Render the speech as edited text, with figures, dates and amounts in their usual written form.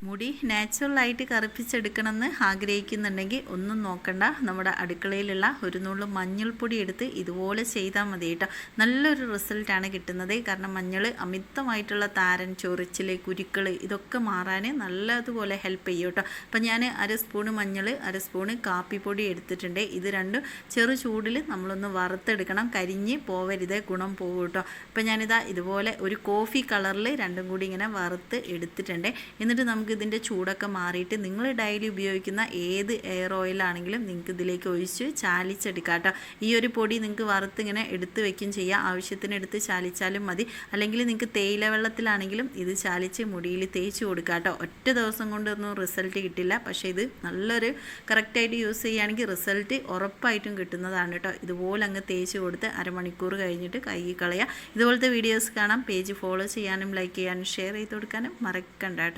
മുടി നാച്ചുറലായിട്ട് കറുപ്പിച്ചെടുക്കണമെന്ന് ആഗ്രഹിക്കുന്നുണ്ടെങ്കിൽ ഒന്നും നോക്കണ്ട, നമ്മുടെ അടുക്കളയിലുള്ള ഒരു നുള്ളു മഞ്ഞൾപ്പൊടി എടുത്ത് ഇതുപോലെ ചെയ്താൽ മതി കേട്ടോ. നല്ലൊരു റിസൾട്ടാണ് കിട്ടുന്നത്. കാരണം മഞ്ഞൾ അമിതമായിട്ടുള്ള താരൻ, ചൊറിച്ചിൽ, കുരുക്കൾ ഇതൊക്കെ മാറാൻ നല്ലതുപോലെ ഹെൽപ്പ് ചെയ്യും കേട്ടോ. അപ്പം ഞാൻ 1 സ്പൂണ് മഞ്ഞൾ, 1 സ്പൂണ് കാപ്പിപ്പൊടി എടുത്തിട്ടുണ്ട്. ഇത് രണ്ടും ചെറു ചൂടിൽ നമ്മളൊന്ന് വറുത്തെടുക്കണം, കരിഞ്ഞ് പോവരുത്, ഗുണം പോകും കേട്ടോ. അപ്പം ഞാനിതാ ഇതുപോലെ ഒരു കോഫി കളറിൽ രണ്ടും കൂടി ഇങ്ങനെ വറുത്ത് എടുത്തിട്ടുണ്ട്. എന്നിട്ട് നമുക്ക് ഇതിൻ്റെ ചൂടൊക്കെ മാറിയിട്ട് നിങ്ങൾ ഡെയിലി ഉപയോഗിക്കുന്ന ഏത് എയർ ഓയിലാണെങ്കിലും നിങ്ങൾക്ക് ഇതിലേക്ക് ഒഴിച്ച് ചാലിച്ചെടുക്കാം കേട്ടോ. ഈ ഒരു പൊടി നിങ്ങൾക്ക് വറുത്ത് ഇങ്ങനെ എടുത്ത് വെക്കും ചെയ്യാം, ആവശ്യത്തിന് എടുത്ത് ചാലിച്ചാലും മതി. അല്ലെങ്കിൽ നിങ്ങൾക്ക് തേയില വെള്ളത്തിലാണെങ്കിലും ഇത് ചാലിച്ച് മുടിയിൽ തേച്ച് കൊടുക്കാം കേട്ടോ. ഒറ്റ ദിവസം കൊണ്ടൊന്നും റിസൾട്ട് കിട്ടില്ല, പക്ഷേ ഇത് നല്ലൊരു കറക്റ്റായിട്ട് യൂസ് ചെയ്യുകയാണെങ്കിൽ റിസൾട്ട് ഉറപ്പായിട്ടും കിട്ടുന്നതാണ് കേട്ടോ. ഇതുപോലെ അങ്ങ് തേച്ച് കൊടുത്ത് അരമണിക്കൂർ കഴിഞ്ഞിട്ട് കഴുകി കളയുക. ഇതുപോലത്തെ വീഡിയോസ് കാണാം. പേജ് ഫോളോ ചെയ്യാനും ലൈക്ക് ചെയ്യാനും ഷെയർ ചെയ്ത് കൊടുക്കാനും മറക്കണ്ട കേട്ടോ.